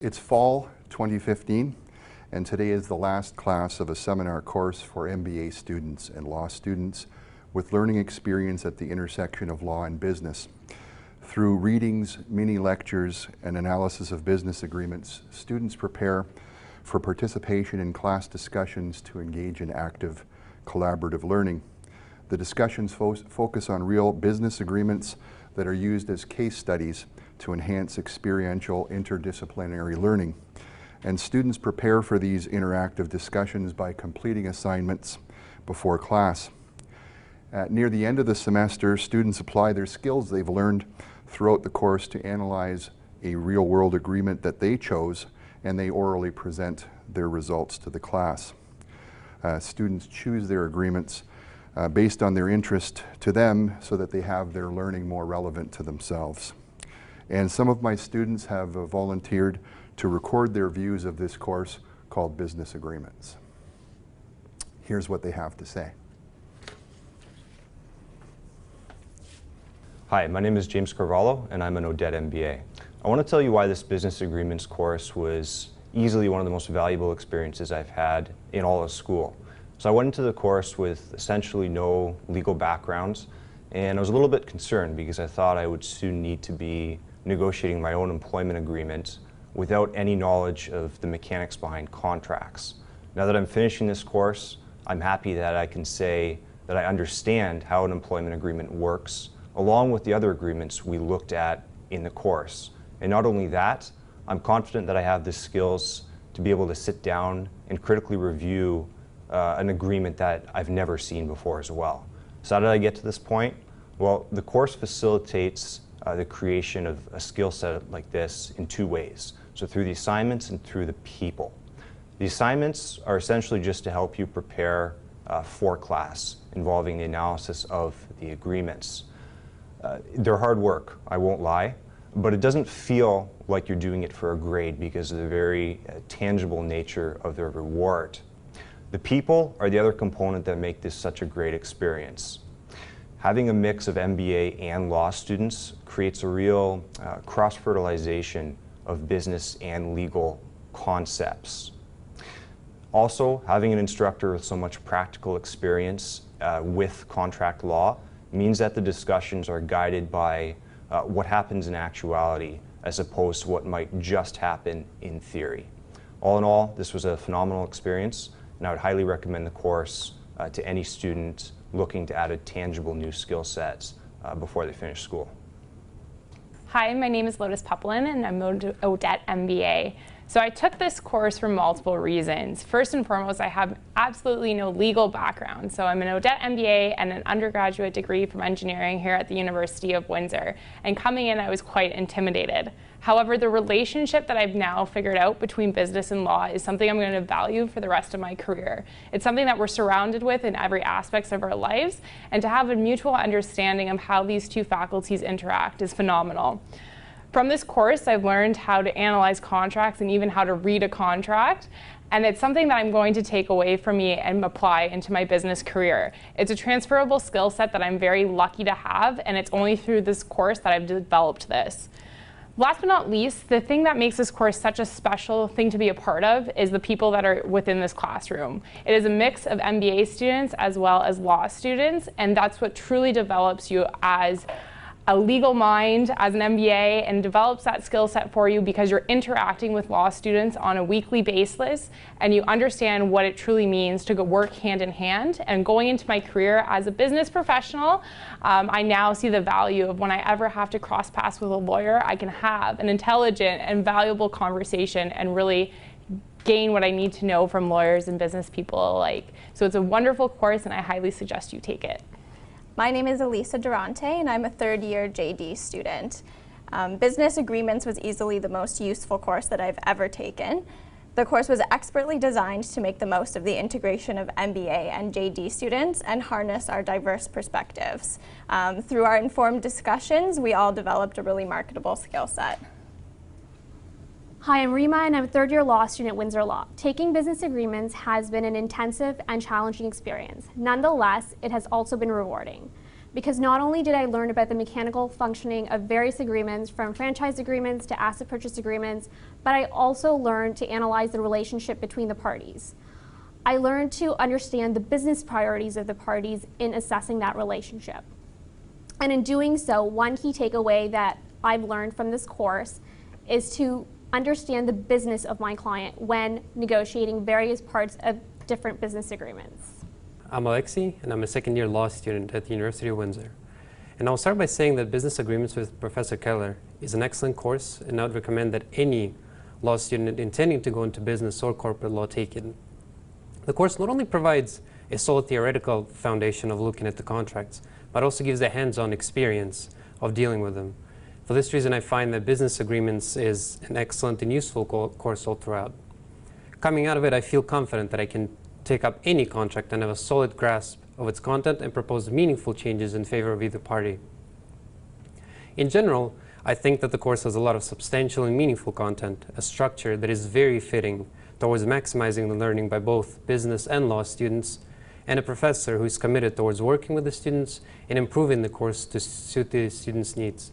It's fall 2015, and today is the last class of a seminar course for MBA students and law students with learning experience at the intersection of law and business. Through readings, mini lectures, and analysis of business agreements, students prepare for participation in class discussions to engage in active collaborative learning. The discussions focus on real business agreements that are used as case studies to enhance experiential interdisciplinary learning. And students prepare for these interactive discussions by completing assignments before class. Near the end of the semester, students apply their skills they've learned throughout the course to analyze a real-world agreement that they chose, and they orally present their results to the class. Students choose their agreements based on their interest to them so that they have their learning more relevant to themselves. And some of my students have volunteered to record their views of this course called Business Agreements. Here's what they have to say. Hi, my name is James Carvalho, and I'm an Odette MBA. I want to tell you why this Business Agreements course was easily one of the most valuable experiences I've had in all of school. So I went into the course with essentially no legal backgrounds, and I was a little bit concerned because I thought I would soon need to be negotiating my own employment agreement without any knowledge of the mechanics behind contracts. Now that I'm finishing this course, I'm happy that I can say that I understand how an employment agreement works, along with the other agreements we looked at in the course. And not only that, I'm confident that I have the skills to be able to sit down and critically review an agreement that I've never seen before as well. So how did I get to this point? Well, the course facilitates the creation of a skill set like this in two ways. So through the assignments and through the people. The assignments are essentially just to help you prepare for class involving the analysis of the agreements. They're hard work, I won't lie, but it doesn't feel like you're doing it for a grade because of the very tangible nature of the reward. The people are the other component that make this such a great experience. Having a mix of MBA and law students creates a real cross-fertilization of business and legal concepts. Also, having an instructor with so much practical experience with contract law means that the discussions are guided by what happens in actuality as opposed to what might just happen in theory. All in all, this was a phenomenal experience, and I would highly recommend the course to any student looking to add a tangible new skill sets before they finish school. Hi, my name is Lotus Peplin, and I'm an Odette MBA. So I took this course for multiple reasons. First and foremost, I have absolutely no legal background. So I'm an Odette MBA and an undergraduate degree from engineering here at the University of Windsor. And coming in, I was quite intimidated. However, the relationship that I've now figured out between business and law is something I'm going to value for the rest of my career. It's something that we're surrounded with in every aspect of our lives, and to have a mutual understanding of how these two faculties interact is phenomenal. From this course, I've learned how to analyze contracts and even how to read a contract. And it's something that I'm going to take away from me and apply into my business career. It's a transferable skill set that I'm very lucky to have, and it's only through this course that I've developed this. Last but not least, the thing that makes this course such a special thing to be a part of is the people that are within this classroom. It is a mix of MBA students as well as law students, and that's what truly develops you as a legal mind, as an MBA, and develops that skill set for you because you're interacting with law students on a weekly basis, and you understand what it truly means to go work hand in hand. And going into my career as a business professional, I now see the value of when I ever have to cross paths with a lawyer, I can have an intelligent and valuable conversation and really gain what I need to know from lawyers and business people alike. So it's a wonderful course, and I highly suggest you take it. My name is Elisa Durante, and I'm a third-year JD student. Business Agreements was easily the most useful course that I've ever taken. The course was expertly designed to make the most of the integration of MBA and JD students and harness our diverse perspectives. Through our informed discussions, we all developed a really marketable skill set. Hi, I'm Rima, and I'm a third-year law student at Windsor Law. Taking business agreements has been an intensive and challenging experience. Nonetheless, it has also been rewarding. because not only did I learn about the mechanical functioning of various agreements, from franchise agreements to asset purchase agreements, but I also learned to analyze the relationship between the parties. I learned to understand the business priorities of the parties in assessing that relationship. And in doing so, one key takeaway that I've learned from this course is to understand the business of my client when negotiating various parts of different business agreements. I'm Alexi, and I'm a second-year law student at the University of Windsor. And I'll start by saying that Business Agreements with Professor Keller is an excellent course, and I would recommend that any law student intending to go into business or corporate law take it. The course not only provides a solid theoretical foundation of looking at the contracts, but also gives a hands-on experience of dealing with them. For this reason, I find that Business Agreements is an excellent and useful course all throughout. Coming out of it, I feel confident that I can take up any contract and have a solid grasp of its content and propose meaningful changes in favor of either party. In general, I think that the course has a lot of substantial and meaningful content, a structure that is very fitting towards maximizing the learning by both business and law students, and a professor who is committed towards working with the students and improving the course to suit the students' needs.